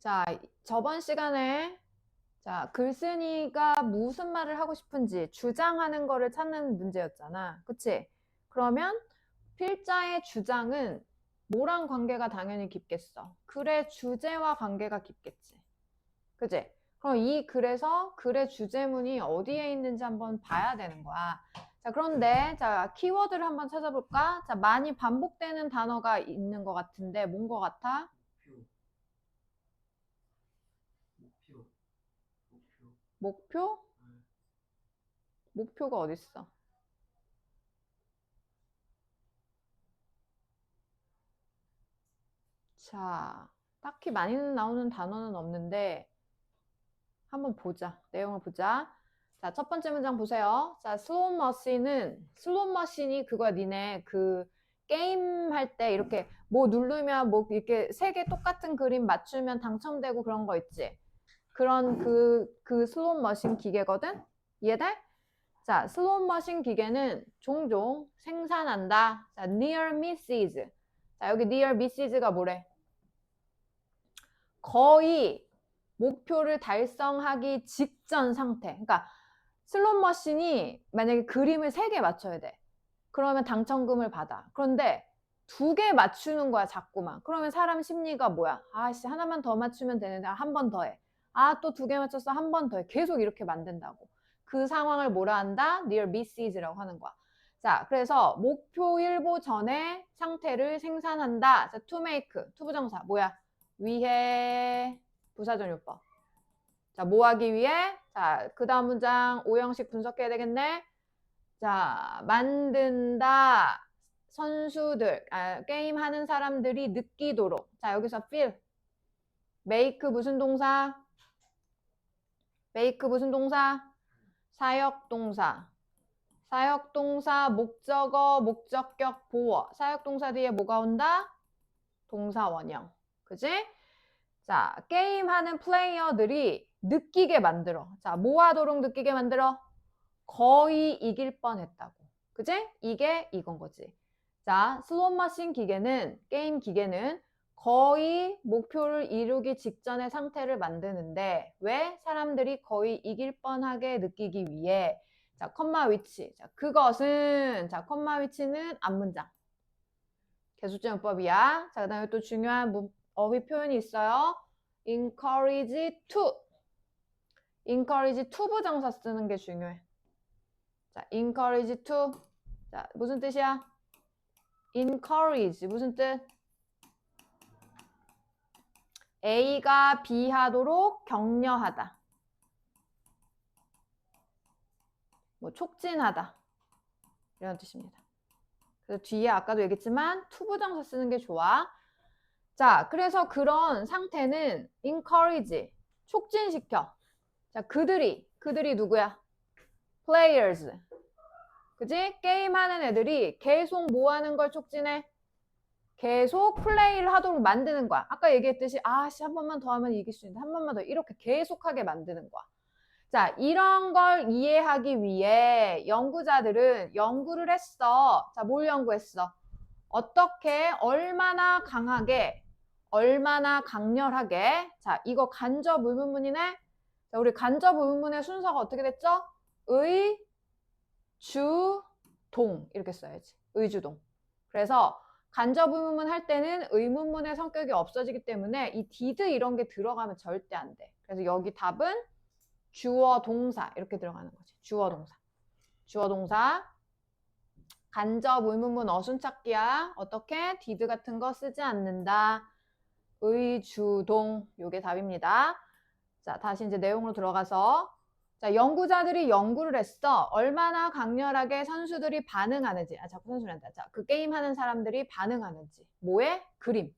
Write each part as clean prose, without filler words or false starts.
자, 저번 시간에 글쓴이가 무슨 말을 하고 싶은지 주장하는 거를 찾는 문제였잖아. 그치? 그러면 필자의 주장은 뭐랑 관계가 당연히 깊겠어? 글의 주제와 관계가 깊겠지. 그치? 그럼 이 글에서 글의 주제문이 어디에 있는지 한번 봐야 되는 거야. 자, 그런데 키워드를 한번 찾아볼까? 자, 많이 반복되는 단어가 있는 것 같은데 뭔 것 같아? 목표? 목표가 어딨어? 자, 딱히 많이 나오는 단어는 없는데 한번 보자. 내용을 보자. 자, 첫 번째 문장 보세요. 자, 슬롯 머신이 그거야. 니네 그 게임 할 때 이렇게 뭐 누르면 뭐 이렇게 세 개 똑같은 그림 맞추면 당첨되고 그런 거 있지. 그런 그 슬롯 머신 기계거든. 이해돼? 자, 슬롯 머신 기계는 종종 생산한다. 자, near misses. 자, 여기 near misses가 뭐래? 거의 목표를 달성하기 직전 상태. 그러니까 슬롯 머신이 만약에 그림을 3개 맞춰야 돼. 그러면 당첨금을 받아. 그런데 2개 맞추는 거야, 자꾸만. 그러면 사람 심리가 뭐야? 아씨, 하나만 더 맞추면 되는데 한 번 더 해. 아, 또 2개 맞췄어. 한 번 더 해. 계속 이렇게 만든다고. 그 상황을 뭐라 한다? near misses라고 하는 거야. 자, 그래서 목표 일보 전에 상태를 생산한다. 자, to make, 투부정사 뭐야? 위해 부사전요법. 자, 뭐 하기 위해? 자, 그 다음 문장 오형식 분석해야 되겠네. 자, 만든다. 선수들, 게임하는 사람들이 느끼도록. 자, 여기서 feel. make 무슨 동사? make 무슨 동사? 사역동사. 사역동사, 목적어, 목적격, 보어. 사역동사 뒤에 뭐가 온다? 동사 원형. 그지? 자, 게임하는 플레이어들이 느끼게 만들어. 자, 뭐 하도록 느끼게 만들어? 거의 이길 뻔했다고. 그지? 이게 이건 거지. 자, 슬롯 머신 기계는, 게임 기계는 거의 목표를 이루기 직전의 상태를 만드는데 왜? 사람들이 거의 이길 뻔하게 느끼기 위해. 자, 컴마 위치. 자, 그것은, 자, 컴마 위치는 앞문장. 계속제문법이야. 자, 그 다음에 또 중요한 어휘 표현이 있어요. encourage to. encourage to 부정사 쓰는 게 중요해. 자, encourage to. 자, 무슨 뜻이야? encourage 무슨 뜻? A가 B 하도록 격려하다. 뭐 촉진하다. 이런 뜻입니다. 그래서 뒤에 아까도 얘기했지만 to 부정사 쓰는 게 좋아. 자, 그래서 그런 상태는 encourage, 촉진시켜. 자, 그들이 누구야? players. 그지? 게임하는 애들이 계속 뭐 하는 걸 촉진해? 계속 플레이를 하도록 만드는 거야. 아까 얘기했듯이 아씨 한 번만 더 하면 이길 수 있는데 한 번만 더 이렇게 계속하게 만드는 거야. 자, 이런 걸 이해하기 위해 연구자들은 연구를 했어. 자, 뭘 연구했어? 어떻게 얼마나 강하게 얼마나 강렬하게 자, 이거 간접 의문문이네. 자, 우리 간접 의문문의 순서가 어떻게 됐죠? 의, 주, 동 이렇게 써야지. 의주동. 그래서 간접 의문문 할 때는 의문문의 성격이 없어지기 때문에 이 did 이런 게 들어가면 절대 안 돼. 그래서 여기 답은 주어 동사 이렇게 들어가는 거지. 주어 동사. 주어 동사. 간접 의문문 어순찾기야. 어떻게? did 같은 거 쓰지 않는다. 의주동 요게 답입니다. 자, 다시 이제 내용으로 들어가서 자, 연구자들이 연구를 했어. 얼마나 강렬하게 선수들이 반응하는지. 자꾸 선수란다. 자, 그 게임하는 사람들이 반응하는지. 뭐에? 그림.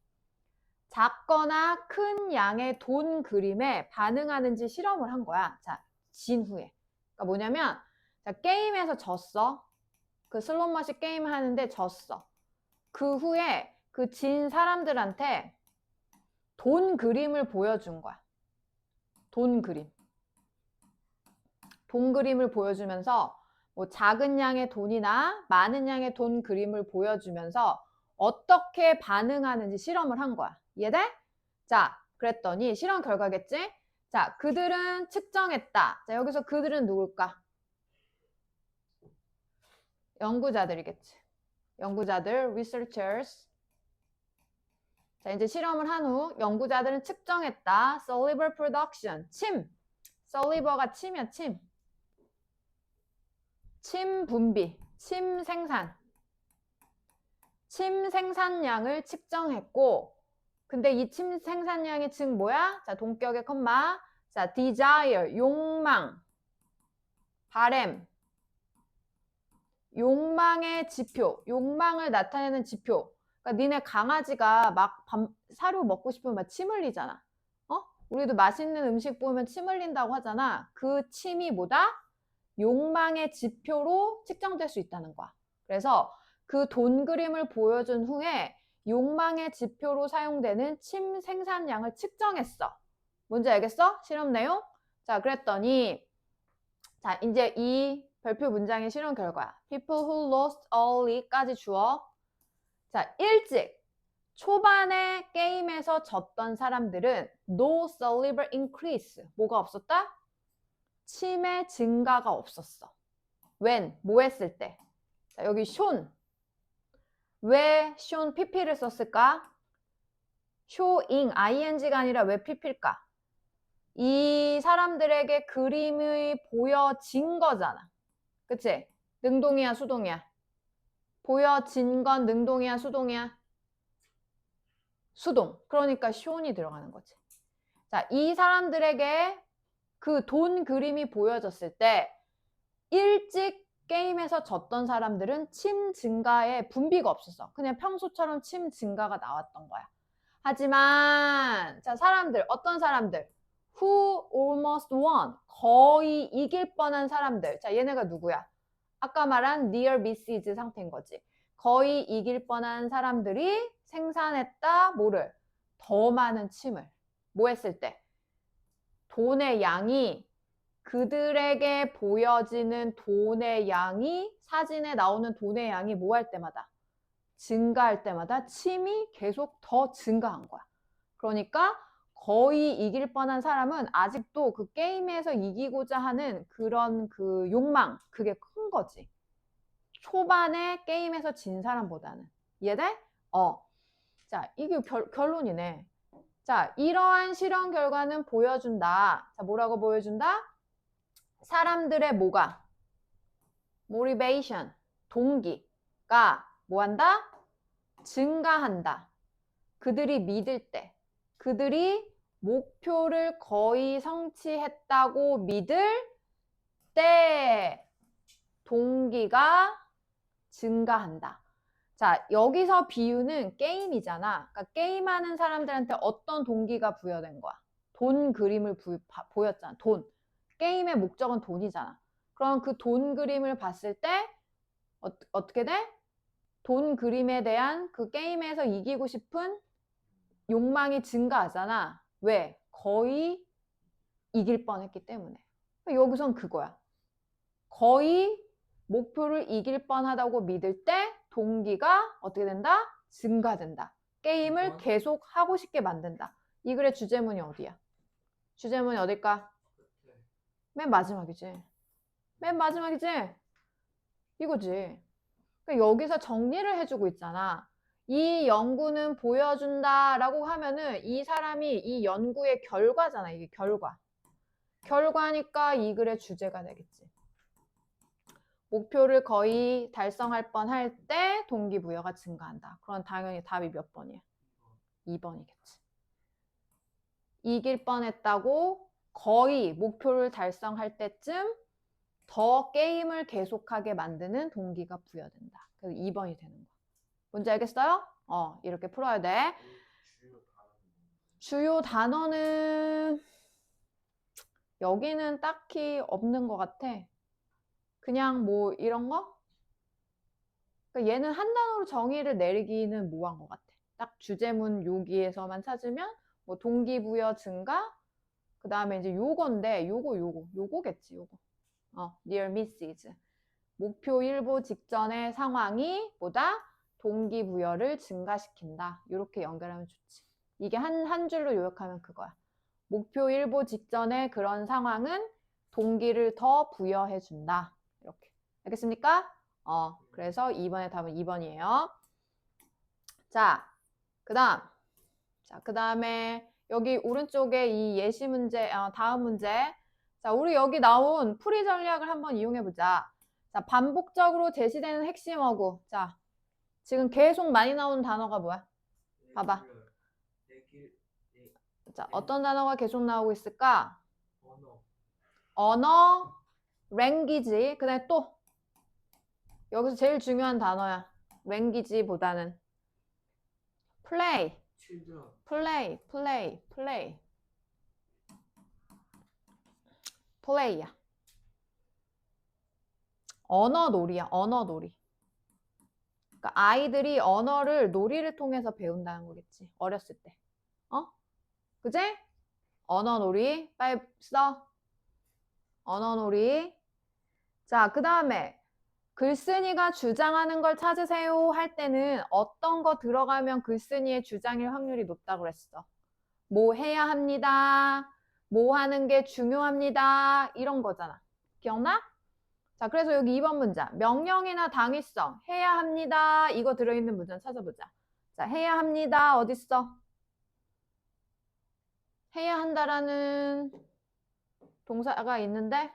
작거나 큰 양의 돈 그림에 반응하는지 실험을 한 거야. 자, 진 후에. 그러니까 뭐냐면 자, 게임에서 졌어. 그 슬롯 머신 게임을 하는데 졌어. 그 후에 그 진 사람들한테 돈 그림을 보여준 거야. 돈 그림. 돈 그림을 보여주면서 뭐 작은 양의 돈이나 많은 양의 돈 그림을 보여주면서 어떻게 반응하는지 실험을 한 거야. 이해돼? 자, 그랬더니 실험 결과겠지? 자, 그들은 측정했다. 자, 여기서 그들은 누굴까? 연구자들이겠지. 연구자들, researchers. 자, 이제 실험을 한 후 연구자들은 측정했다. saliva production, 침. saliva가 침이야, 침. 침 분비, 침 생산. 침 생산량을 측정했고, 근데 이 침 생산량이 즉 뭐야? 자, 동격의 컴마. 자, desire, 욕망, 바램. 욕망의 지표, 욕망을 나타내는 지표. 그러니까 니네 강아지가 막 사료 먹고 싶으면 막 침 흘리잖아. 우리도 맛있는 음식 보면 침 흘린다고 하잖아. 그 침이 뭐다? 욕망의 지표로 측정될 수 있다는 거야. 그래서 그 돈 그림을 보여준 후에 욕망의 지표로 사용되는 침 생산량을 측정했어. 뭔지 알겠어? 실험 내용? 자, 그랬더니 자, 이제 이 별표 문장의 실험 결과야. People who lost early까지 주어. 자, 일찍 초반에 게임에서 졌던 사람들은 no saliva increase. 뭐가 없었다? 침의 증가가 없었어. when, 뭐 했을 때? 자, 여기 shown. 왜 shown pp를 썼을까? showing, ing가 아니라 왜 pp일까? 이 사람들에게 그림이 보여진 거잖아. 그치? 능동이야, 수동이야? 보여진 건 능동이야, 수동이야? 수동. 그러니까 show이 들어가는 거지. 자, 이 사람들에게 그 돈 그림이 보여졌을 때 일찍 게임에서 졌던 사람들은 침 증가에 분비가 없었어. 그냥 평소처럼 침 증가가 나왔던 거야. 하지만 자, 사람들, 어떤 사람들? Who almost won. 거의 이길 뻔한 사람들. 자, 얘네가 누구야? 아까 말한 near misses 상태인 거지. 거의 이길 뻔한 사람들이 생산했다. 뭐를? 더 많은 침을. 뭐 했을 때? 돈의 양이 그들에게 보여지는 돈의 양이 사진에 나오는 돈의 양이 뭐 할 때마다? 증가할 때마다 침이 계속 더 증가한 거야. 그러니까 거의 이길 뻔한 사람은 아직도 그 게임에서 이기고자 하는 그런 그 욕망, 그게 큰 거지. 초반에 게임에서 진 사람보다는. 이해돼? 자, 이게 결론이네. 자, 이러한 실험 결과는 보여준다. 자, 뭐라고 보여준다? 사람들의 뭐가? motivation, 동기가 뭐한다? 증가한다. 그들이 믿을 때, 그들이 목표를 거의 성취했다고 믿을 때 동기가 증가한다. 자, 여기서 비유는 게임이잖아. 그러니까 게임하는 사람들한테 어떤 동기가 부여된 거야? 돈 그림을 보였잖아. 돈. 게임의 목적은 돈이잖아. 그럼 그 돈 그림을 봤을 때 어떻게 돼? 돈 그림에 대한 그 게임에서 이기고 싶은 욕망이 증가하잖아. 왜? 거의 이길 뻔했기 때문에. 여기선 그거야. 거의 목표를 이길 뻔하다고 믿을 때 동기가 어떻게 된다? 증가된다. 게임을 계속 하고 싶게 만든다. 이 글의 주제문이 어디야? 주제문이 어딜까? 맨 마지막이지. 맨 마지막이지? 이거지. 그러니까 여기서 정리를 해주고 있잖아. 이 연구는 보여준다라고 하면은 이 사람이 이 연구의 결과잖아. 이게 결과. 결과니까 이 글의 주제가 되겠지. 목표를 거의 달성할 뻔할 때 동기부여가 증가한다. 그럼 당연히 답이 몇 번이야? 2번이겠지. 이길 뻔했다고 거의 목표를 달성할 때쯤 더 게임을 계속하게 만드는 동기가 부여된다. 그래서 2번이 되는 거야. 뭔지 알겠어요? 이렇게 풀어야 돼. 주요 단어는 여기는 딱히 없는 것 같아. 그냥 뭐 이런 거? 그러니까 얘는 한 단어로 정의를 내리기는 뭐한 것 같아. 딱 주제문 여기에서만 찾으면 뭐 동기부여 증가, 그 다음에 이제 요건데 요거겠지, 요거. near misses. 목표 일보 직전의 상황이 보다 동기부여를 증가시킨다. 이렇게 연결하면 좋지. 이게 한 줄로 요약하면 그거야. 목표 일보 직전의 그런 상황은 동기를 더 부여해준다. 이렇게. 알겠습니까? 그래서 2번의 답은 2번이에요. 자, 그 다음에 여기 오른쪽에 이 예시 문제, 다음 문제. 자, 우리 여기 나온 풀이 전략을 한번 이용해보자. 자, 반복적으로 제시되는 핵심 어구. 자, 지금 계속 많이 나오는 단어가 뭐야? 봐봐. 자, 어떤 단어가 계속 나오고 있을까? 언어, 랭귀지. 그 다음에 또 여기서 제일 중요한 단어야. 랭귀지보다는 플레이. 플레이야. 언어놀이야. 언어놀이. 그러니까 아이들이 언어를 놀이를 통해서 배운다는 거겠지. 어렸을 때. 그제? 언어놀이. 빨리 써. 언어놀이. 자, 그 다음에 글쓴이가 주장하는 걸 찾으세요 할 때는 어떤 거 들어가면 글쓴이의 주장일 확률이 높다고 그랬어. 뭐 해야 합니다. 뭐 하는 게 중요합니다. 이런 거잖아. 기억나? 자, 그래서 여기 2번 문장. 명령이나 당위성. 해야 합니다. 이거 들어있는 문장 찾아보자. 자, 해야 합니다. 어딨어? 해야 한다라는 동사가 있는데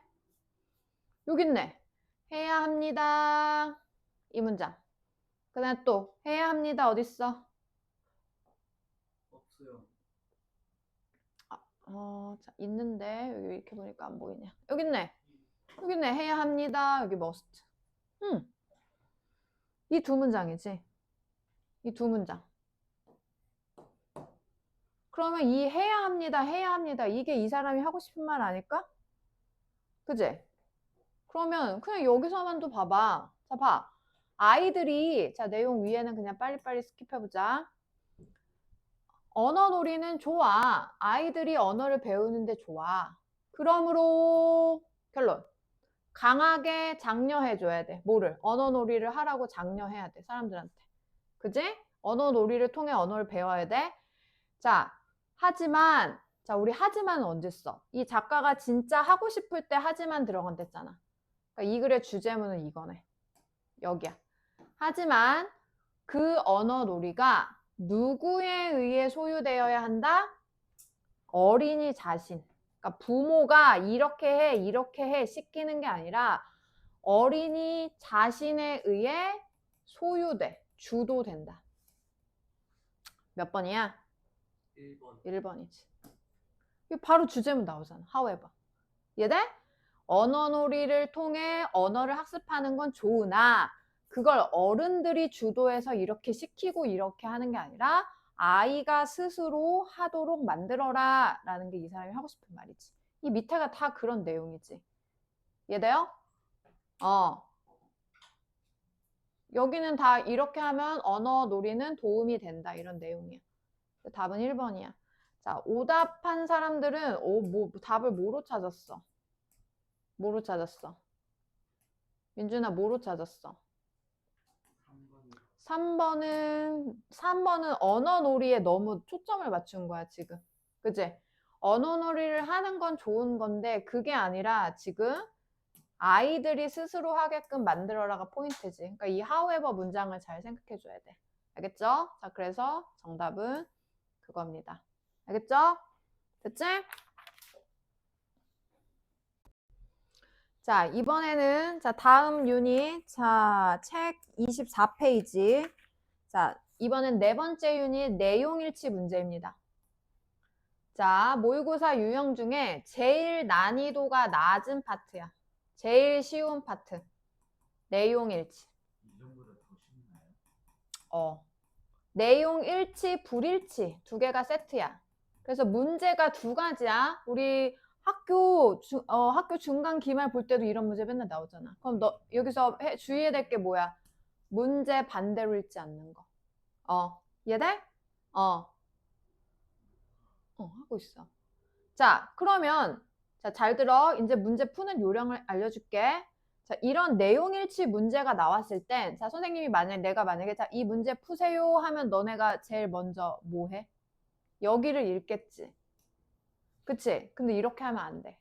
여기 있네. 해야 합니다. 이 문장. 그 다음에 또 해야 합니다. 어딨어? 없어요. 자, 있는데 여기 이렇게 보니까 안 보이냐. 여기 있네. 여기 있네. 해야 합니다. 여기 must. 이 두 문장이지. 이 두 문장. 그러면 이 해야 합니다. 이게 이 사람이 하고 싶은 말 아닐까? 그지? 그러면 그냥 여기서만도 봐봐. 자, 봐. 아이들이, 자, 내용 위에는 그냥 빨리빨리 스킵해보자. 언어놀이는 좋아. 아이들이 언어를 배우는데 좋아. 그러므로 결론. 강하게 장려해줘야 돼. 뭐를? 언어놀이를 하라고 장려해야 돼. 사람들한테. 그지? 언어놀이를 통해 언어를 배워야 돼. 자, 하지만, 자, 우리 하지만은 언제 써? 이 작가가 진짜 하고 싶을 때 하지만 들어간댔잖아. 그러니까 이 글의 주제문은 이거네. 여기야. 하지만 그 언어놀이가 누구에 의해 소유되어야 한다? 어린이 자신. 그러니까 부모가 이렇게 해 시키는 게 아니라 어린이 자신에 의해 소유돼, 주도된다. 몇 번이야? 1번. 1번이지. 이거 바로 주제문 나오잖아. however. 얘들? 언어놀이를 통해 언어를 학습하는 건 좋으나 그걸 어른들이 주도해서 이렇게 시키고 이렇게 하는 게 아니라 아이가 스스로 하도록 만들어라 라는 게 이 사람이 하고 싶은 말이지. 이 밑에가 다 그런 내용이지. 이해돼요? 여기는 다 이렇게 하면 언어놀이는 도움이 된다 이런 내용이야. 답은 1번이야. 자, 오답한 사람들은 답을 뭐로 찾았어? 뭐로 찾았어? 민준아, 뭐로 찾았어? 3번은 언어놀이에 너무 초점을 맞춘 거야, 지금. 그치? 언어놀이를 하는 건 좋은 건데, 그게 아니라 지금 아이들이 스스로 하게끔 만들어라가 포인트지. 그러니까 이 however 문장을 잘 생각해 줘야 돼. 알겠죠? 자, 그래서 정답은 그겁니다. 알겠죠? 됐지? 자, 이번에는, 자, 다음 유닛, 자, 책 24페이지. 자, 이번엔 네 번째 유닛 내용일치 문제입니다. 자, 모의고사 유형 중에 제일 난이도가 낮은 파트야. 제일 쉬운 파트. 내용일치. 이전보다 더 쉽나요? 내용일치, 불일치 두 개가 세트야. 그래서 문제가 두 가지야. 우리 학교 중간 기말 볼 때도 이런 문제 맨날 나오잖아. 그럼 너 여기서 주의해야 될 게 뭐야? 문제 반대로 읽지 않는 거. 이해돼? 하고 있어. 자, 그러면 자, 잘 들어. 이제 문제 푸는 요령을 알려줄게. 자, 이런 내용일치 문제가 나왔을 땐, 자, 선생님이 내가 만약에 자, 이 문제 푸세요 하면 너네가 제일 먼저 뭐 해? 여기를 읽겠지. 그치? 근데 이렇게 하면 안 돼.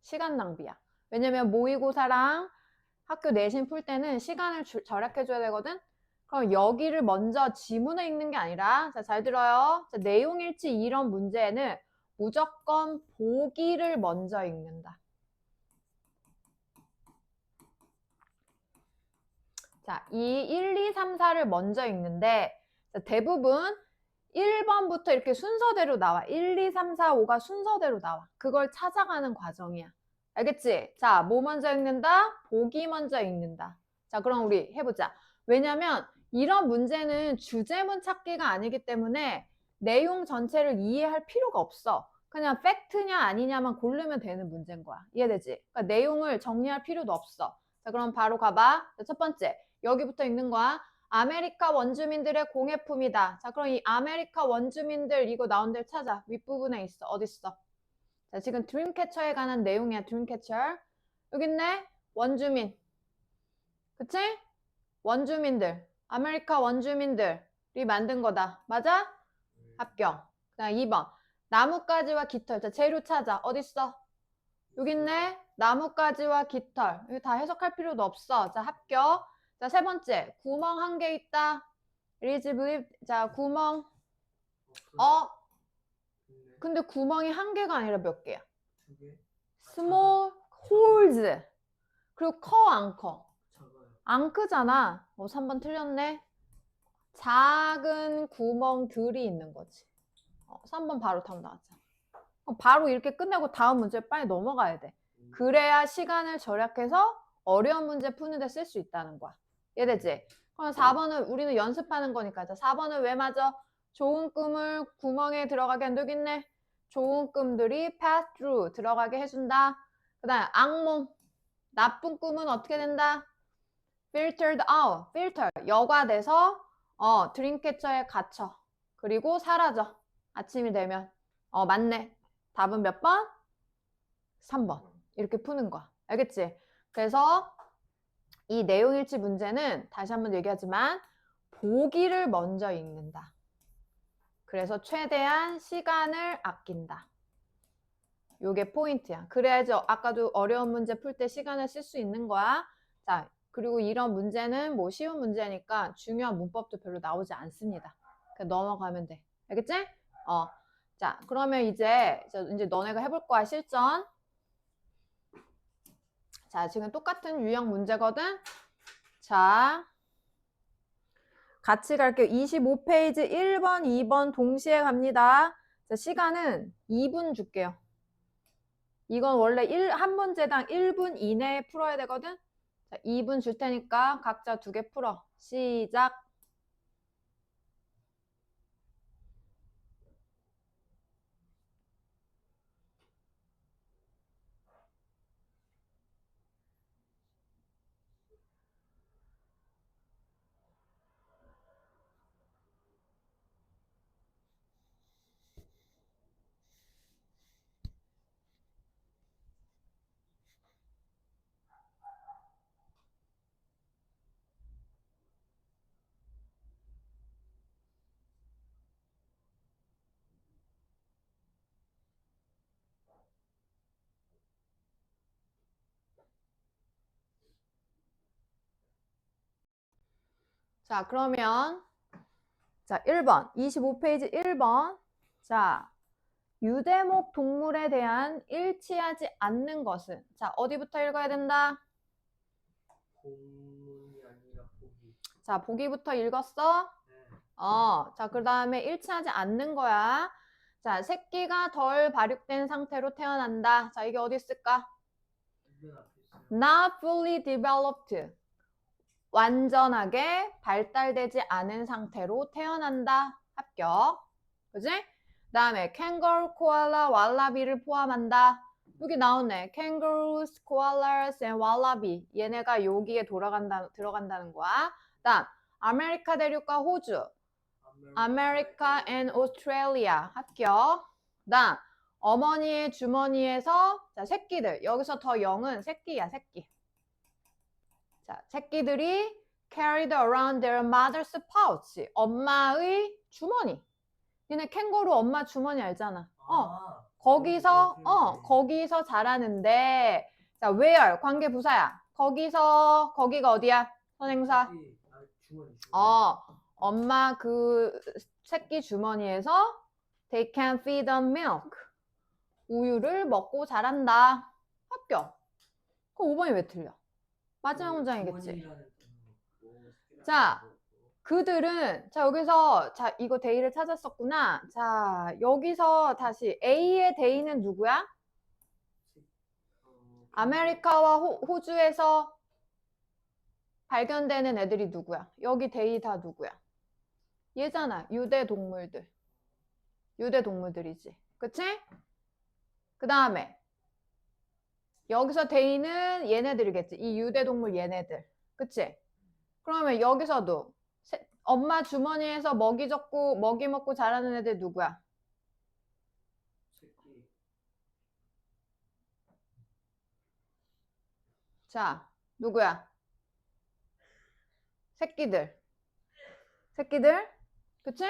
시간 낭비야. 왜냐면 모의고사랑 학교 내신 풀 때는 시간을 절약해줘야 되거든? 그럼 여기를 먼저 지문을 읽는 게 아니라, 자, 잘 들어요. 자, 내용일치 이런 문제는 무조건 보기를 먼저 읽는다. 자, 이 1, 2, 3, 4를 먼저 읽는데, 자, 대부분 1번부터 이렇게 순서대로 나와. 1, 2, 3, 4, 5가 순서대로 나와. 그걸 찾아가는 과정이야. 알겠지? 자, 뭐 먼저 읽는다? 보기 먼저 읽는다. 자, 그럼 우리 해보자. 왜냐면 이런 문제는 주제문 찾기가 아니기 때문에 내용 전체를 이해할 필요가 없어. 그냥 팩트냐 아니냐만 고르면 되는 문제인 거야. 이해되지? 그러니까 내용을 정리할 필요도 없어. 자, 그럼 바로 가봐. 자, 첫 번째. 여기부터 읽는 거야. 아메리카 원주민들의 공예품이다. 자, 그럼 이 아메리카 원주민들 이거 나온 데를 찾아. 윗부분에 있어. 어딨어? 자, 지금 드림캐쳐에 관한 내용이야. 드림캐쳐. 여기 있네. 원주민. 그치? 원주민들. 아메리카 원주민들이 만든 거다. 맞아? 합격. 그다음 2번. 나뭇가지와 깃털. 자, 재료 찾아. 어딨어? 여기 있네. 나뭇가지와 깃털. 이거 다 해석할 필요도 없어. 자, 합격. 자, 세 번째. 구멍 한 개 있다. It is believed. 자, 구멍. 근데 구멍이 한 개가 아니라 몇 개야? 두 개? Small holes. 그리고 커, 안 커? 작아요. 안 크잖아. 3번 틀렸네. 작은 구멍들이 있는 거지. 3번 바로 답 나왔잖아. 바로 이렇게 끝내고 다음 문제 빨리 넘어가야 돼. 그래야 시간을 절약해서 어려운 문제 푸는 데 쓸 수 있다는 거야. 이해되지? 그럼 4번은 우리는 연습하는 거니까. 자, 4번은 왜 맞아? 좋은 꿈을 구멍에 들어가게 한다겠네. 좋은 꿈들이 pass through 들어가게 해준다. 그 다음에 악몽. 나쁜 꿈은 어떻게 된다? filtered out. filter. 여과돼서 드림캐쳐에 갇혀. 그리고 사라져. 아침이 되면. 맞네. 답은 몇 번? 3번. 이렇게 푸는 거야. 알겠지? 그래서 이 내용일치 문제는 다시 한번 얘기하지만 보기를 먼저 읽는다. 그래서 최대한 시간을 아낀다. 요게 포인트야. 그래야지 아까도 어려운 문제 풀 때 시간을 쓸 수 있는 거야. 자, 그리고 이런 문제는 뭐 쉬운 문제니까 중요한 문법도 별로 나오지 않습니다. 그냥 넘어가면 돼. 알겠지? 자, 그러면 이제 너네가 해볼 거야, 실전. 자, 지금 똑같은 유형 문제거든? 자, 같이 갈게요. 25페이지 1번, 2번 동시에 갑니다. 자, 시간은 2분 줄게요. 이건 원래 한 문제당 1분 이내에 풀어야 되거든? 자, 2분 줄 테니까 각자 2개 풀어. 시작. 자, 그러면 자, 1번. 25페이지 1번. 자, 유대목 동물에 대한 일치하지 않는 것은 자, 어디부터 읽어야 된다? 공문이 아니라 보기. 자, 보기부터 읽었어? 네. 자, 그 다음에 일치하지 않는 거야. 자, 새끼가 덜 발육된 상태로 태어난다. 자, 이게 어디 있을까? 맨 앞에 있어요. Not fully developed. 완전하게 발달되지 않은 상태로 태어난다. 합격. 그지? 그 다음에 kangaroo, koala, wallabi를 포함한다. 여기 나오네. kangaroos, koalas, and wallaby. 얘네가 여기에 들어간다는 거야. 다음, 아메리카 대륙과 호주. 아메리카 and Australia. 합격. 다음, 어머니의 주머니에서 자, 새끼들. 여기서 더 0은 새끼야, 새끼. 자, 새끼들이 carried around their mother's pouch. 엄마의 주머니. 니네 캥거루 엄마 주머니 알잖아. 아, 거기서 거기서 자라는데 자 where 관계 부사야. 거기가 어디야? 선행사. 주머니. 엄마 그 새끼 주머니에서 they can feed on milk. 우유를 먹고 자란다. 합격. 그럼 5번이 왜 틀려? 마지막 문장이겠지. 자, 그들은 자 여기서 자 이거 데이를 찾았었구나. 자 여기서 다시 A의 데이는 누구야? 아메리카와 호주에서 발견되는 애들이 누구야? 여기 데이 다 누구야? 얘잖아. 유대 동물들이지. 그치? 그 다음에 여기서 데이는 얘네들이겠지. 이 유대 동물 얘네들. 그치? 그러면 여기서도 엄마 주머니에서 먹이 먹고 자라는 애들 누구야? 자, 누구야? 새끼들. 그치?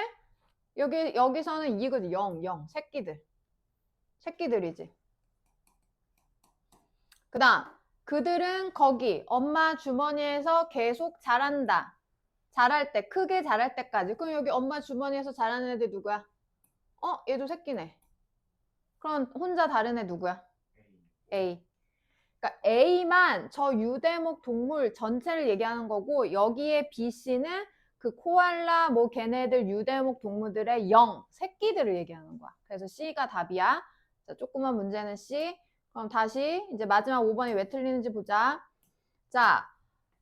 여기서는 이거지. 영. 새끼들이지. 그 다음, 그들은 거기 엄마 주머니에서 계속 자란다. 자랄 때, 크게 자랄 때까지. 그럼 여기 엄마 주머니에서 자라는 애들 누구야? 얘도 새끼네. 그럼 혼자 다른 애 누구야? A. 그러니까 A만 저 유대목 동물 전체를 얘기하는 거고 여기에 B, C는 그 코알라 뭐 걔네들 유대목 동물들의 새끼들을 얘기하는 거야. 그래서 C가 답이야. 자, 조그만 문제는 C. 그럼 다시 이제 마지막 5번이 왜 틀리는지 보자. 자,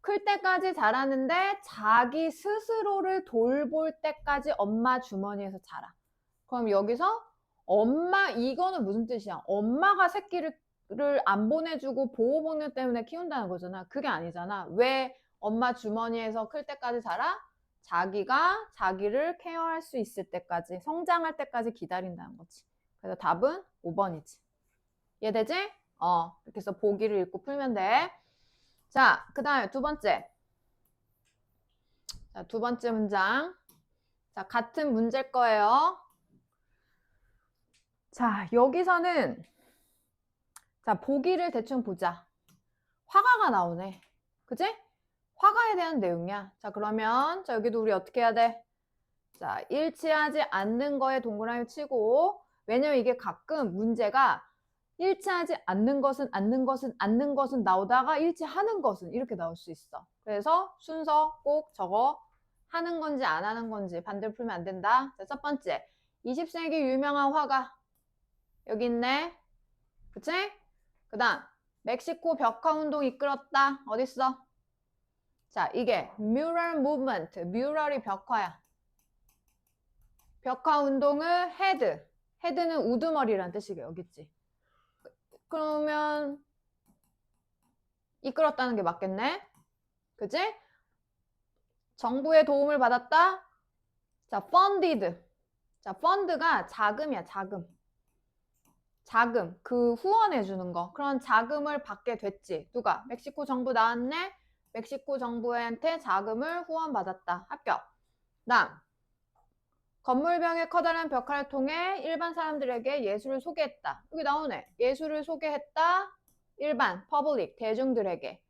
클 때까지 자라는데 자기 스스로를 돌볼 때까지 엄마 주머니에서 자라. 그럼 여기서 이거는 무슨 뜻이야? 엄마가 새끼를 안 보내주고 보호복리 때문에 키운다는 거잖아. 그게 아니잖아. 왜 엄마 주머니에서 클 때까지 자라? 자기가 자기를 케어할 수 있을 때까지, 성장할 때까지 기다린다는 거지. 그래서 답은 5번이지. 이해되지? 이렇게 해서 보기를 읽고 풀면 돼. 자, 그 다음에 두 번째. 자, 두 번째 문장. 자, 같은 문제일 거예요. 자, 여기서는 자, 보기를 대충 보자. 화가가 나오네. 그치? 화가에 대한 내용이야. 자, 그러면 자, 여기도 우리 어떻게 해야 돼? 자, 일치하지 않는 거에 동그라미 치고 왜냐면 이게 가끔 문제가 일치하지 않는 것은 나오다가 일치하는 것은 이렇게 나올 수 있어. 그래서 순서 꼭 적어. 하는 건지 안 하는 건지 반대로 풀면 안 된다. 자, 첫 번째. 20세기 유명한 화가 여기 있네. 그치? 그 다음 멕시코 벽화 운동 이끌었다. 어딨어? 자, 이게 mural movement. 뮤럴이 벽화야. 벽화 운동을 헤드는 우두머리란 뜻이게 여기 있지. 그러면 이끌었다는 게 맞겠네. 그치? 정부의 도움을 받았다. 자, funded. 자, fund가 자금이야, 자금, 그 후원해 주는 거. 그런 자금을 받게 됐지. 누가? 멕시코 정부 나왔네. 멕시코 정부한테 자금을 후원받았다. 합격. 다음. 건물병의 커다란 벽화를 통해 일반 사람들에게 예술을 소개했다. 여기 나오네. 예술을 소개했다. 일반, public, 대중들에게.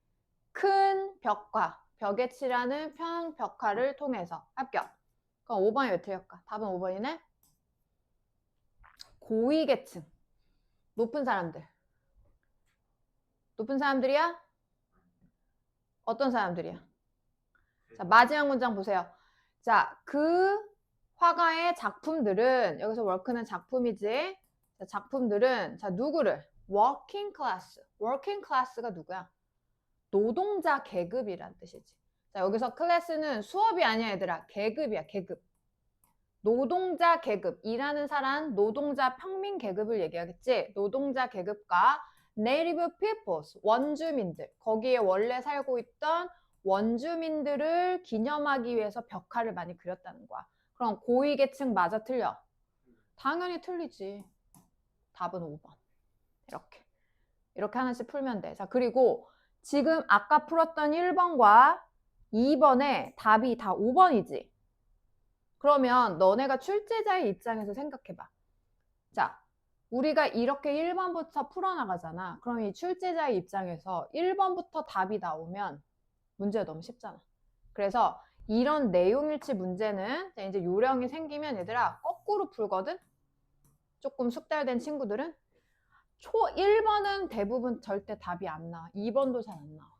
큰 벽화, 벽에 칠하는 벽화를 통해서. 합격. 그럼 5번이 왜 틀릴까? 답은 5번이네. 고위계층. 높은 사람들이야? 어떤 사람들이야? 자, 마지막 문장 보세요. 자, 그 화가의 작품들은 여기서 work는 작품이지. 자, 작품들은 자, 누구를? working class가 누구야? 노동자 계급이란 뜻이지. 자, 여기서 클래스는 수업이 아니야, 얘들아. 계급이야, 계급. 노동자 계급, 일하는 사람, 노동자 평민 계급을 얘기하겠지. 노동자 계급과 native peoples, 원주민들, 거기에 원래 살고 있던 원주민들을 기념하기 위해서 벽화를 많이 그렸다는 거야. 그럼 고위계층 맞아 틀려? 당연히 틀리지. 답은 5번. 이렇게 하나씩 풀면 돼. 자, 그리고 지금 아까 풀었던 1번과 2번의 답이 다 5번이지. 그러면 너네가 출제자의 입장에서 생각해봐. 자, 우리가 이렇게 1번부터 풀어나가잖아. 그럼 이 출제자의 입장에서 1번부터 답이 나오면 문제가 너무 쉽잖아. 그래서 이런 내용일치 문제는 이제 요령이 생기면 얘들아 거꾸로 풀거든? 조금 숙달된 친구들은 1번은 대부분 절대 답이 안 나와. 2번도 잘 안 나와.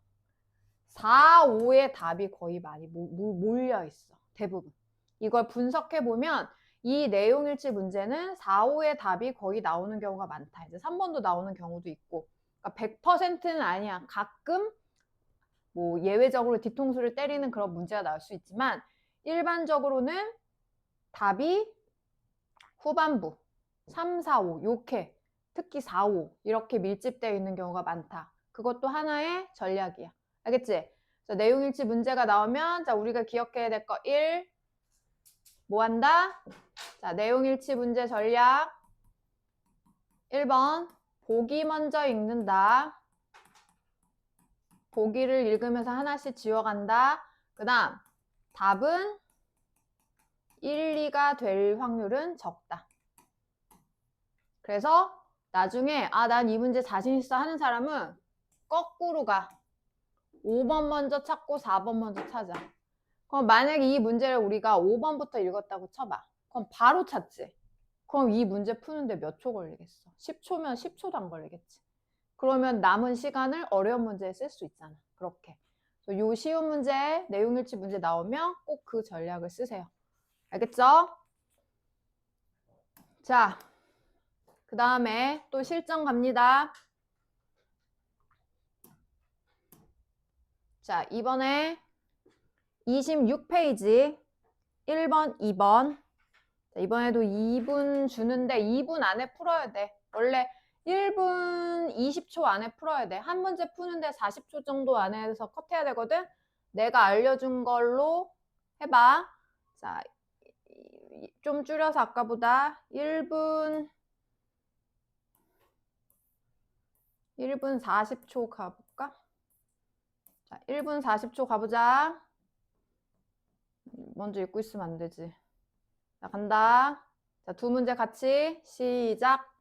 4, 5의 답이 거의 많이 몰려 있어. 대부분. 이걸 분석해 보면 이 내용일치 문제는 4, 5의 답이 거의 나오는 경우가 많다. 이제 3번도 나오는 경우도 있고. 그러니까 100%는 아니야. 가끔 뭐 예외적으로 뒤통수를 때리는 그런 문제가 나올 수 있지만 일반적으로는 답이 후반부 3, 4, 5 요렇게 특히 4, 5 이렇게 밀집되어 있는 경우가 많다. 그것도 하나의 전략이야. 알겠지? 자, 내용일치 문제가 나오면 자 우리가 기억해야 될 거 1. 뭐 한다? 자, 내용일치 문제 전략 1번 보기 먼저 읽는다. 보기를 읽으면서 하나씩 지워간다. 그 다음 답은 1, 2가 될 확률은 적다. 그래서 나중에 난 이 문제 자신 있어 하는 사람은 거꾸로 가. 5번 먼저 찾고 4번 먼저 찾아. 그럼 만약에 이 문제를 우리가 5번부터 읽었다고 쳐봐. 그럼 바로 찾지. 그럼 이 문제 푸는데 몇 초 걸리겠어? 10초면 10초도 안 걸리겠지. 그러면 남은 시간을 어려운 문제에 쓸 수 있잖아. 그렇게. 요 쉬운 문제, 내용일치 문제 나오면 꼭 그 전략을 쓰세요. 알겠죠? 자, 그 다음에 또 실전 갑니다. 자, 이번에 26페이지 1번, 2번. 자, 이번에도 2분 주는데 2분 안에 풀어야 돼. 원래 1분 20초 안에 풀어야 돼. 한 문제 푸는데 40초 정도 안에서 컷해야 되거든. 내가 알려준 걸로 해봐. 자, 좀 줄여서 아까보다 1분 40초 가볼까? 자, 1분 40초 가보자. 먼저 읽고 있으면 안 되지. 자, 간다. 자, 두 문제 같이 시작.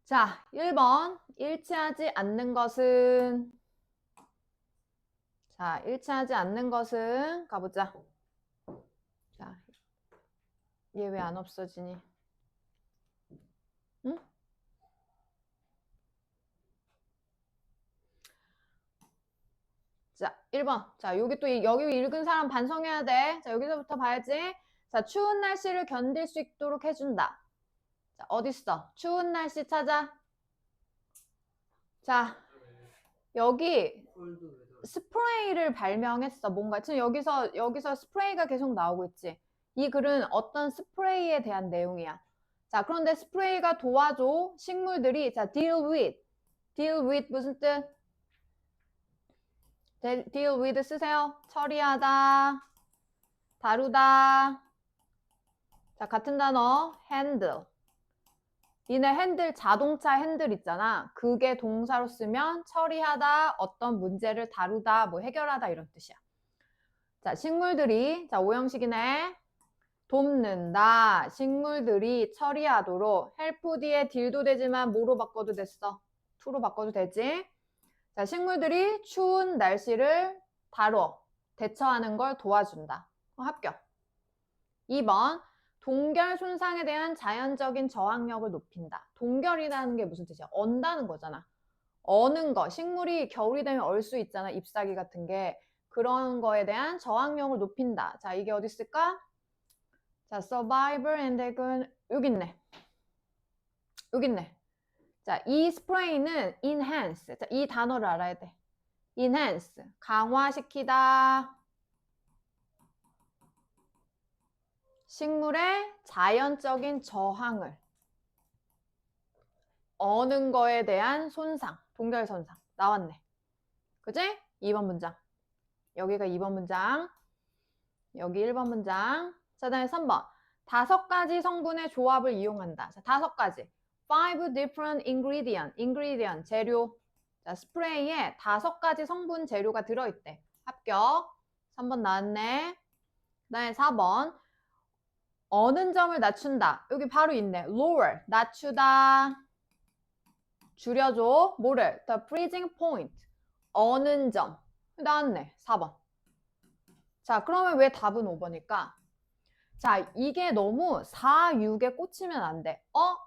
자, 1번. 일치하지 않는 것은 자, 일치하지 않는 것은 가보자. 자, 얘 왜 안 없어지니? 응? 자, 1번. 자, 여기 또 여기 읽은 사람 반성해야 돼. 자, 여기서부터 봐야지. 자, 추운 날씨를 견딜 수 있도록 해준다. 자, 어딨어? 추운 날씨 찾아. 자, 여기 콜드 웨더 스프레이를 발명했어. 뭔가 지금 여기서 스프레이가 계속 나오고 있지. 이 글은 어떤 스프레이에 대한 내용이야. 자, 그런데 스프레이가 도와줘. 식물들이, 자, deal with 무슨 뜻? deal with 쓰세요. 처리하다, 다루다. 자, 같은 단어, handle. 니네 핸들, 자동차 핸들 있잖아. 그게 동사로 쓰면 처리하다, 어떤 문제를 다루다, 뭐 해결하다 이런 뜻이야. 자, 식물들이, 자, 오형식이네. 돕는다. 식물들이 처리하도록. help 뒤에 딜도 되지만 뭐로 바꿔도 됐어? to로 바꿔도 되지? 자, 식물들이 추운 날씨를 다뤄. 대처하는 걸 도와준다. 합격. 2번. 동결 손상에 대한 자연적인 저항력을 높인다. 동결이라는 게 무슨 뜻이야? 언다는 거잖아. 어는 거. 식물이 겨울이 되면 얼 수 있잖아. 잎사귀 같은 게. 그런 거에 대한 저항력을 높인다. 자, 이게 어디 있을까? 자, survivor and 여기 있네. 여기 있네. 자, 이 스프레이는 enhance. 자, 이 단어를 알아야 돼. enhance. 강화시키다. 식물의 자연적인 저항을. 어는 거에 대한 손상. 동결 손상. 나왔네. 그지? 2번 문장. 여기가 2번 문장. 여기 1번 문장. 자, 다음에 3번. 5가지 성분의 조합을 이용한다. 자, 5가지. 5 different ingredient, 재료. 자, 스프레이에 5가지 성분 재료가 들어있대. 합격. 3번 나왔네. 그 다음에 4번. 어는 점을 낮춘다. 여기 바로 있네. lower, 낮추다. 줄여줘. 뭐를? the freezing point. 어는 점. 나왔네. 4번. 자, 그러면 왜 답은 5번일까? 자, 이게 너무 4, 6에 꽂히면 안 돼. 4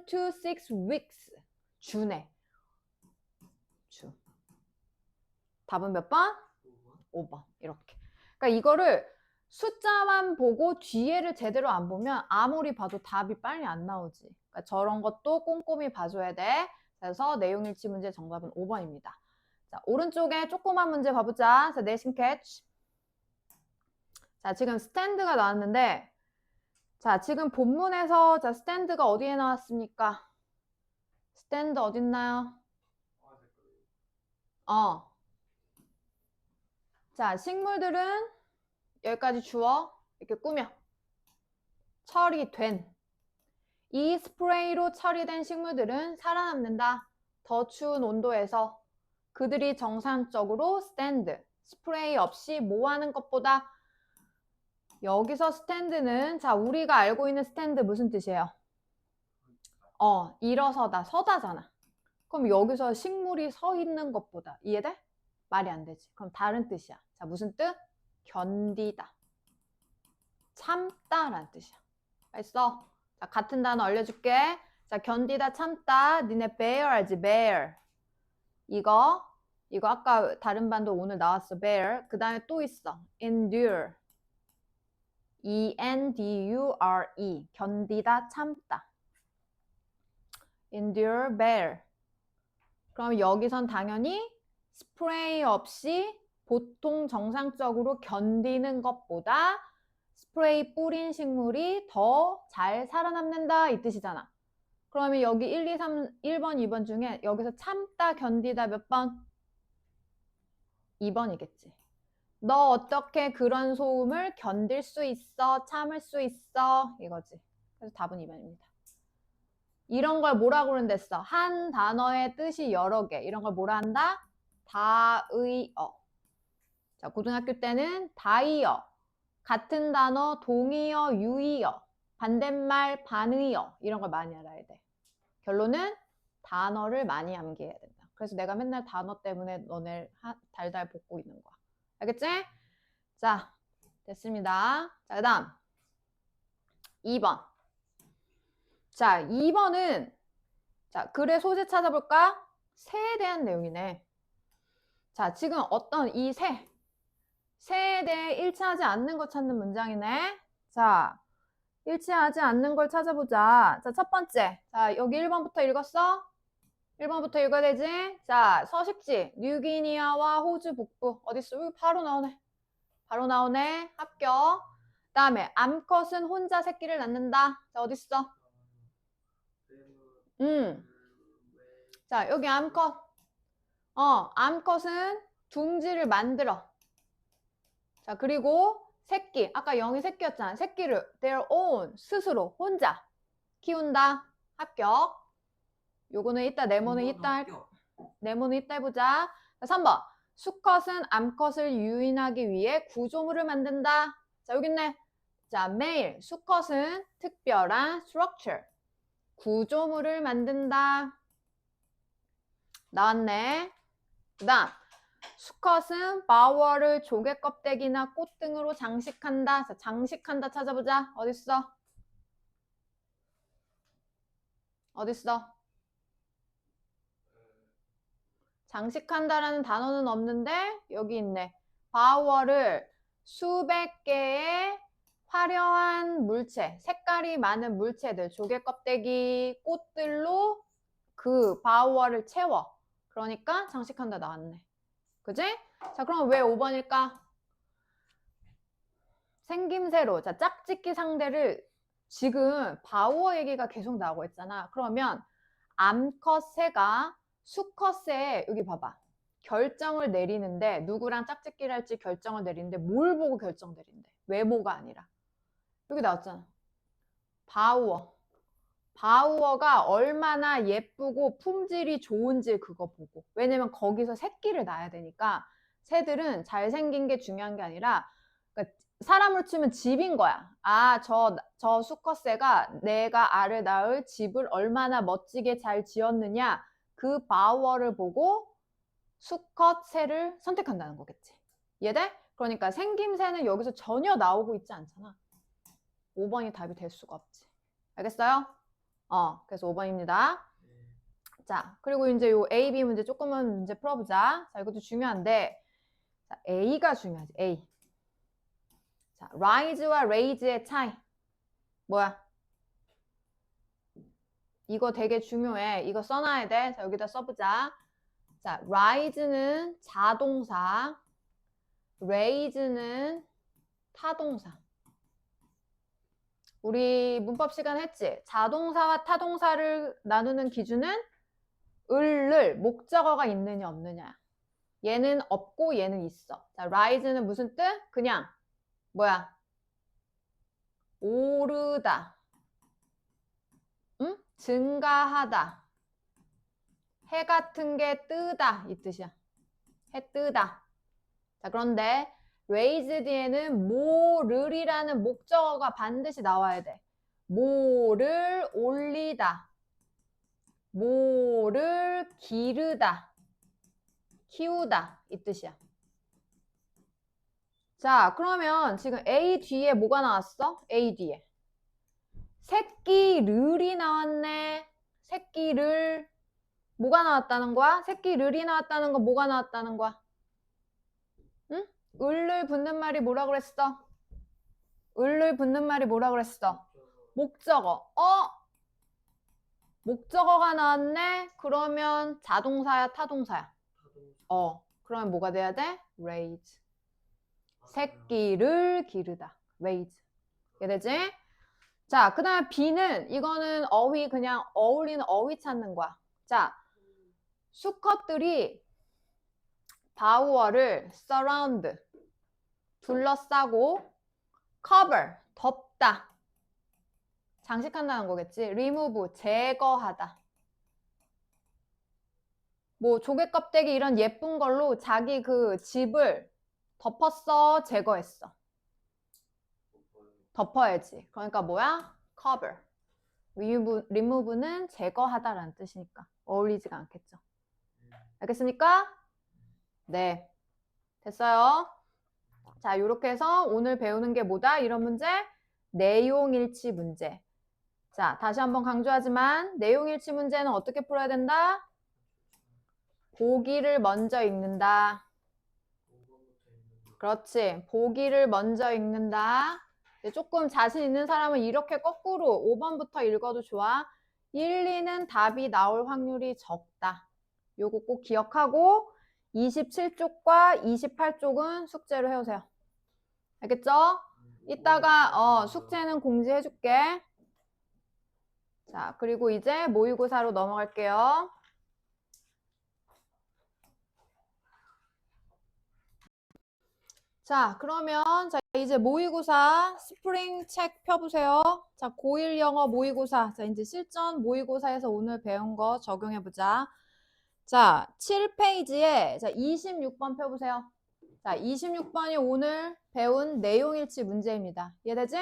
to 6 weeks. 주네. 주. 답은 몇 번? 5번. 이렇게. 그러니까 이거를 숫자만 보고 뒤에를 제대로 안 보면 아무리 봐도 답이 빨리 안 나오지. 그러니까 저런 것도 꼼꼼히 봐줘야 돼. 그래서 내용일치 문제 정답은 5번입니다. 자, 오른쪽에 조그만 문제 봐보자. 자, 내신 캐치. 자, 지금 스탠드가 나왔는데, 자, 지금 본문에서, 자, 스탠드가 어디에 나왔습니까? 스탠드 어딨나요? 자, 식물들은 여기까지 주어, 이렇게 꾸며. 처리된. 이 스프레이로 처리된 식물들은 살아남는다. 더 추운 온도에서. 그들이 정상적으로 스탠드. 스프레이 없이 뭐 하는 것보다. 여기서 스탠드는, 자, 우리가 알고 있는 스탠드 무슨 뜻이에요? 일어서다, 서다잖아. 그럼 여기서 식물이 서 있는 것보다. 이해돼? 말이 안 되지. 그럼 다른 뜻이야. 자, 무슨 뜻? 견디다. 참다라는 뜻이야. 알겠어? 자, 같은 단어 알려줄게. 자, 견디다, 참다. 니네 bear 알지? bear. 이거 아까 다른 반도 오늘 나왔어. bear. 그 다음에 또 있어. endure. E-N-D-U-R-E. 견디다, 참다. endure, bear. 그럼 여기선 당연히 스프레이 없이 보통 정상적으로 견디는 것보다 스프레이 뿌린 식물이 더 잘 살아남는다 이 뜻이잖아. 그러면 여기 1, 2, 3, 1번, 2번 중에 여기서 참다, 견디다 몇 번? 2번이겠지. 너 어떻게 그런 소음을 견딜 수 있어? 참을 수 있어? 이거지. 그래서 답은 2번입니다. 이런 걸 뭐라고 그런댔어? 한 단어의 뜻이 여러 개. 이런 걸 뭐라 한다? 다의어. 자, 고등학교 때는 다의어. 같은 단어, 동의어, 유의어. 반대말, 반의어. 이런 걸 많이 알아야 돼. 결론은 단어를 많이 암기해야 된다. 그래서 내가 맨날 단어 때문에 너네 달달 볶고 있는 거야. 알겠지? 자, 됐습니다. 자, 그 다음 2번. 자, 2번은 자, 글의 소재 찾아볼까? 새에 대한 내용이네. 자, 지금 어떤 이 새에 대해 일치하지 않는 것 찾는 문장이네. 자, 일치하지 않는 걸 찾아보자. 자, 첫 번째. 자, 여기 1번부터 읽었어? 1번부터 읽어야 되지? 자, 서식지. 뉴기니아와 호주 북부. 어딨어? 여기 바로 나오네. 바로 나오네. 합격. 다음에 암컷은 혼자 새끼를 낳는다. 자, 어딨어? 자, 여기 암컷. 암컷은 둥지를 만들어. 자, 그리고 새끼. 아까 0이 새끼였잖아. 새끼를 their own, 스스로, 혼자 키운다. 합격. 요거는 이따, 네모는 이따, 네모는 이따 해보자. 자, 3번. 수컷은 암컷을 유인하기 위해 구조물을 만든다. 자, 여기 있네. 자, male. 수컷은 특별한 structure. 구조물을 만든다. 나왔네. 그 다음. 수컷은 바워를 조개 껍데기나 꽃 등으로 장식한다. 자, 장식한다 찾아보자. 어딨어? 어딨어? 장식한다라는 단어는 없는데 여기 있네. 바워를 수백 개의 화려한 물체, 색깔이 많은 물체들, 조개 껍데기, 꽃들로 그 바워를 채워. 그러니까 장식한다 나왔네. 그지? 자, 그럼 왜 5번일까? 생김새로. 자, 짝짓기 상대를 지금 바우어 얘기가 계속 나오고 있잖아. 그러면 암컷 새가 수컷 새에 여기 봐봐. 결정을 내리는데 누구랑 짝짓기를 할지 결정을 내리는데 뭘 보고 결정 내린대? 외모가 아니라. 여기 나왔잖아. 바우어. 바우어가 얼마나 예쁘고 품질이 좋은지 그거 보고. 왜냐면 거기서 새끼를 낳아야 되니까 새들은 잘생긴 게 중요한 게 아니라 그러니까 사람으로 치면 집인 거야. 아, 저 수컷새가 내가 알을 낳을 집을 얼마나 멋지게 잘 지었느냐. 그 바우어를 보고 수컷 새를 선택한다는 거겠지. 이해돼? 그러니까 생김새는 여기서 전혀 나오고 있지 않잖아. 5번이 답이 될 수가 없지. 알겠어요? 그래서 5번입니다. 자, 그리고 이제 요 A, B 문제 조금만 문제 풀어보자. 자, 이것도 중요한데, 자, A가 중요하지, A. 자, rise와 raise의 차이. 뭐야? 이거 되게 중요해. 이거 써놔야 돼. 자, 여기다 써보자. 자, rise는 자동사, raise는 타동사. 우리 문법 시간 했지? 자동사와 타동사를 나누는 기준은 을을 목적어가 있느냐 없느냐. 얘는 없고 얘는 있어. 자, rise는 무슨 뜻? 그냥 뭐야? 오르다. 응? 증가하다. 해 같은 게 뜨다 이 뜻이야. 해 뜨다. 자, 그런데 raise 뒤에는 뭐를이라는 목적어가 반드시 나와야 돼. 뭐를 올리다. 뭐를 기르다. 키우다 이 뜻이야. 자, 그러면 지금 A 뒤에 뭐가 나왔어? A 뒤에. 새끼를이 나왔네. 새끼를. 뭐가 나왔다는 거야? 새끼를이 나왔다는 거 뭐가 나왔다는 거야? 응? 을을 붙는 말이 뭐라 그랬어? 을을 붙는 말이 뭐라 그랬어? 목적어. 목적어가 나왔네? 그러면 자동사야, 타동사야? 그러면 뭐가 돼야 돼? raise. 새끼를 기르다. raise. 이해되지? 자, 그 다음에 B는 이거는 어휘 그냥 어울리는 어휘 찾는 거야. 자, 수컷들이 바우어를 surround, 둘러싸고 cover, 덮다. 장식한다는 거겠지. remove, 제거하다. 뭐 조개 껍데기 이런 예쁜 걸로 자기 그 집을 덮었어, 제거했어. 덮어야지. 그러니까 뭐야? cover. remove는 제거하다라는 뜻이니까 어울리지가 않겠죠. 알겠습니까? 네. 됐어요. 자, 이렇게 해서 오늘 배우는 게 뭐다? 이런 문제? 내용일치 문제. 자, 다시 한번 강조하지만 내용일치 문제는 어떻게 풀어야 된다? 보기를 먼저 읽는다. 그렇지. 보기를 먼저 읽는다. 조금 자신 있는 사람은 이렇게 거꾸로 5번부터 읽어도 좋아. 1, 2는 답이 나올 확률이 적다. 요거 꼭 기억하고 27쪽과 28쪽은 숙제로 해오세요. 알겠죠? 이따가 숙제는 공지해줄게. 자, 그리고 이제 모의고사로 넘어갈게요. 자, 그러면 자 이제 모의고사 스프링 책 펴보세요. 자, 고1 영어 모의고사. 자, 이제 실전 모의고사에서 오늘 배운 거 적용해보자. 자, 7페이지에 자 26번 펴보세요. 자, 26번이 오늘 배운 내용일치 문제입니다. 이해되지?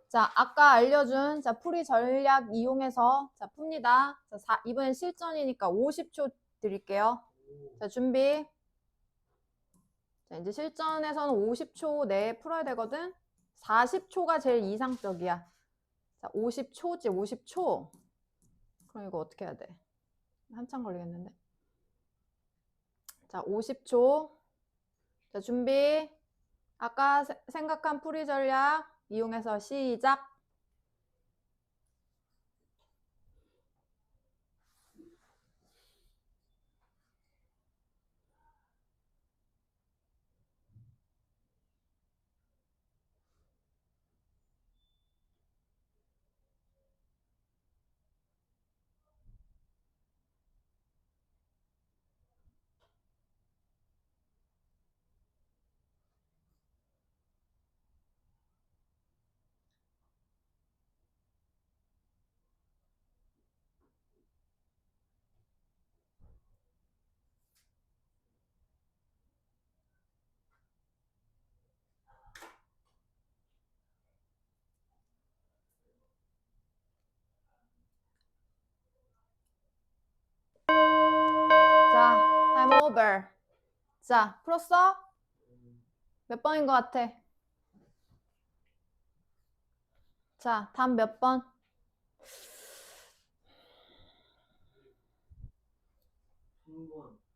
자, 아까 알려준 자 풀이 전략 이용해서 자 풉니다. 자, 이번엔 실전이니까 50초 드릴게요. 자, 준비. 자, 이제 실전에서는 50초 내에 풀어야 되거든. 40초가 제일 이상적이야. 자, 50초지, 50초. 그럼 이거 어떻게 해야 돼? 한참 걸리겠는데. 자, 50초. 자, 준비. 아까 생각한 풀이 전략 이용해서 시작. 자, time over. 자, 풀었어? 몇 번인 것 같아? 자, 답 몇 번? 1번.